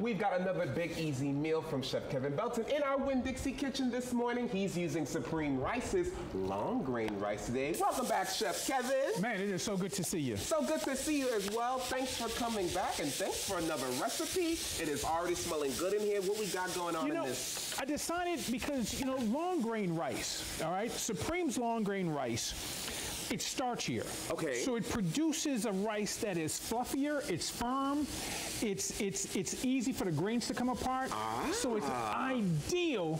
we've got another big, easy meal from Chef Kevin Belton in our Winn-Dixie kitchen this morning. He's using Supreme Rice's long grain rice today. Welcome back, Chef Kevin. Man, it is so good to see you. So good to see you as well. Thanks for coming back, and thanks for another recipe. It is already smelling good in here. What we got going on in this? I decided because, long grain rice, all right? Supreme's long grain rice, it's starchier. Okay. So it produces a rice that is fluffier, it's firm, it's easy for the grains to come apart. So it's ideal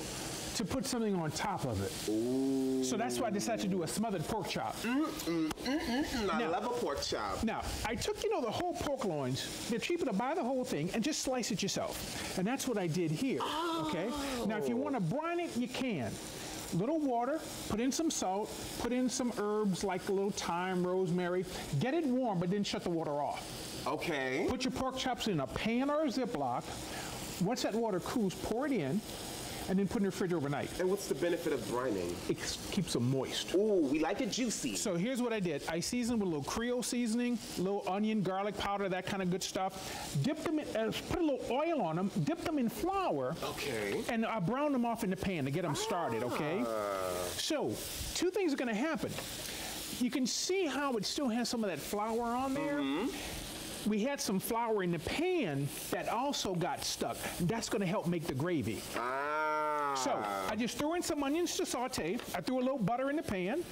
to put something on top of it. Ooh. So that's why I decided to do a smothered pork chop. I love a pork chop. Now, I took, the whole pork loins. They're cheaper to buy the whole thing and just slice it yourself. And that's what I did here, okay? Now, if you want to brine it, you can. Little water, put in some salt, put in some herbs like a little thyme, rosemary. Get it warm, but then shut the water off. Okay. Put your pork chops in a pan or a Ziploc. Once that water cools, pour it in, and then put in the refrigerator overnight. And what's the benefit of brining? It keeps them moist. Ooh, we like it juicy. So here's what I did. I seasoned with a little Creole seasoning, a little onion, garlic powder, that kind of good stuff. Dipped them in, put a little oil on them, dipped them in flour. Okay. And I browned them off in the pan to get them started, okay? So, two things are gonna happen. You can see how it still has some of that flour on there. We had some flour in the pan that also got stuck. That's gonna help make the gravy. So I just threw in some onions to saute. I threw a little butter in the pan.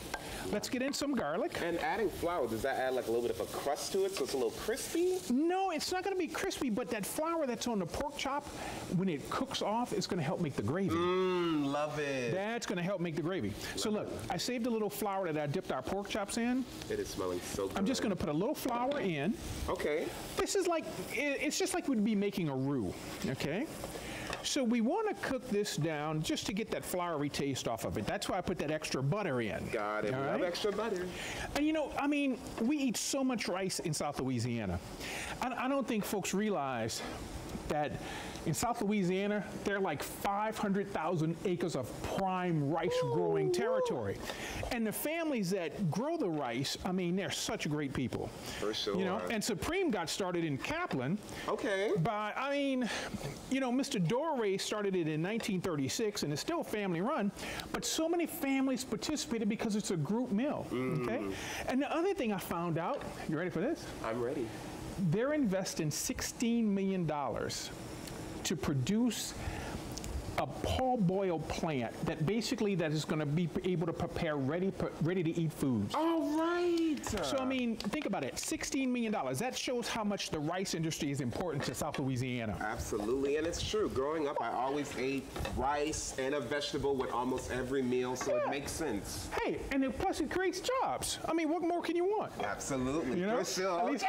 Let's get in some garlic. And adding flour, does that add like a little bit of a crust to it so it's a little crispy? No, it's not gonna be crispy, but that flour that's on the pork chop, when it cooks off, it's gonna help make the gravy. Love it. That's gonna help make the gravy. So look, I saved a little flour that I dipped our pork chops in. It is smelling so good. I'm just gonna put a little flour in. Okay. This is like, it's just like we'd be making a roux, okay? So we want to cook this down just to get that floury taste off of it. That's why I put that extra butter in. Got it. We love extra butter. And we eat so much rice in South Louisiana. I don't think folks realize that in South Louisiana, there are like 500,000 acres of prime rice growing territory. And the families that grow the rice, they're such great people. For sure. And Supreme got started in Kaplan. Okay. But Mr. Doré started it in 1936 and it's still family run, but so many families participated because it's a group meal, okay? And the other thing I found out, you ready for this? I'm ready. They're investing $16 million to produce a parboil plant that is going to be able to prepare ready to eat foods. All right. So think about it, $16 million. That shows how much the rice industry is important to South Louisiana. Absolutely, and it's true. Growing up, I always ate rice and a vegetable with almost every meal, so it makes sense. Hey, and plus it creates jobs. What more can you want? Absolutely, for sure. At least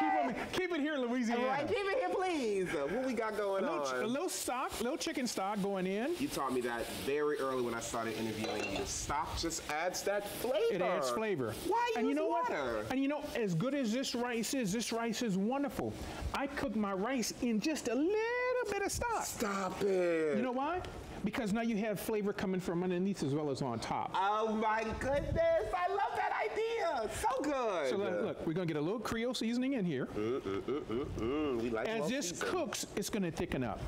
keep it here in Louisiana. All right, keep it here, please. What we got going on? A little chicken stock going in. You taught me that very early when I started interviewing you. Stock just adds that flavor. It adds flavor. Why use water? What? And as good as this rice is wonderful. I cook my rice in just a little bit of stock. Stop it. You know why? Because now you have flavor coming from underneath as well as on top. Oh my goodness, I love that idea. So good. So look, we're gonna get a little Creole seasoning in here. We like as this cooks, it's gonna thicken up.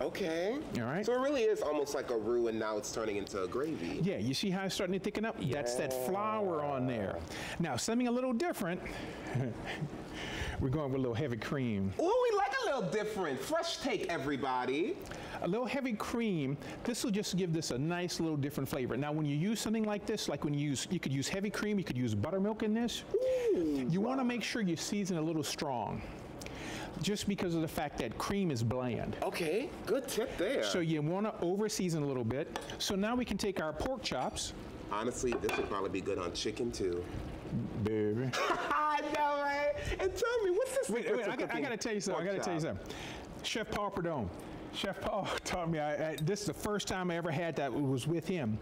Okay. All right. So it really is almost like a roux, and now it's turning into a gravy. Yeah, you see how it's starting to thicken up? Yeah. That's that flour on there. Now, something a little different. We're going with a little heavy cream. Ooh, we like a little different. Fresh take, everybody. A little heavy cream. This will just give this a nice little different flavor. Now, when you use something like this, like you could use heavy cream, you could use buttermilk in this. Ooh, you want to make sure you season a little strong, just because of the fact that cream is bland. Okay, good tip there. So you want to over-season a little bit. So now we can take our pork chops. Honestly, this would probably be good on chicken too. Baby. I know, right? And tell me, what's this? Wait, I gotta tell you something. Chef Paul Perdone. Chef Paul taught me, this is the first time I ever had that was with him.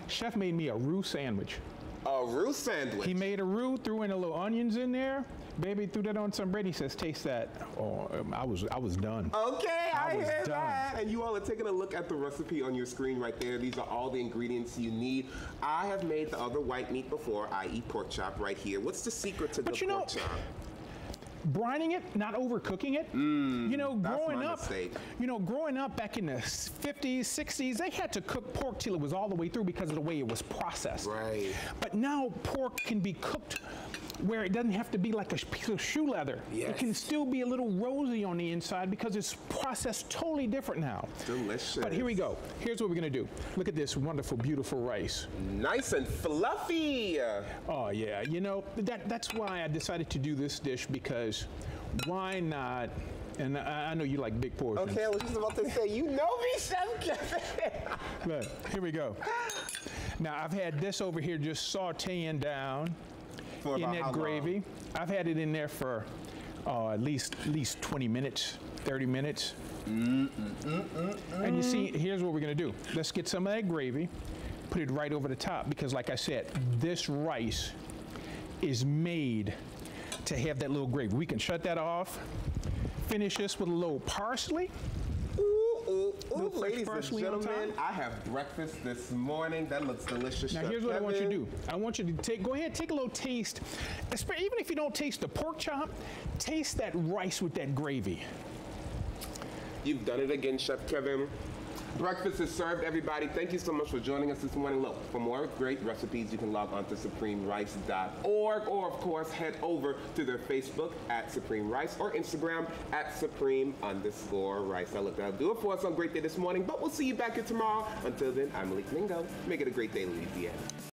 Chef made me a roux sandwich. A roux sandwich? He made a roux, threw in a little onions in there. Baby, threw that on some bread. He says, taste that. Oh, I was done. Okay, I hear that. And you all are taking a look at the recipe on your screen right there. These are all the ingredients you need. I have made the other white meat before, i.e. pork chop right here. What's the secret to the pork chop? brining it, not overcooking it. You know, growing up back in the 50s, 60s, they had to cook pork till it was all the way through because of the way it was processed. Right. But now pork can be cooked where it doesn't have to be like a piece of shoe leather. Yes. It can still be a little rosy on the inside because it's processed totally different now. Delicious. But here we go. Here's what we're gonna do. Look at this wonderful, beautiful rice. Nice and fluffy. Oh yeah, you know, that's why I decided to do this dish, because why not? And I know you like big portions. Okay, I was just about to say, you know me, Chef Kevin. Look, here we go. Now I've had this over here just sauteing down in that gravy. I've had it in there for at least 20 minutes, 30 minutes. And you see, here's what we're gonna do. Let's get some of that gravy, put it right over the top, because like I said, this rice is made to have that little gravy. We can shut that off, finish this with a little parsley. Ladies and gentlemen, I have breakfast this morning. That looks delicious. Now here's what I want you to do. I want you to go ahead, take a little taste. Even if you don't taste the pork chop, taste that rice with that gravy. You've done it again, Chef Kevin. Breakfast is served, everybody. Thank you so much for joining us this morning. Look, for more great recipes, you can log on to supremerice.org, or of course, head over to their Facebook at Supreme Rice or Instagram at Supreme_Rice. Now look, that'll do it for us on Great Day this morning, but we'll see you back here tomorrow. Until then, I'm 𝗦𝗨𝗍𝗥𝗘𝗠𝗘. Make it a great day, Louisiana.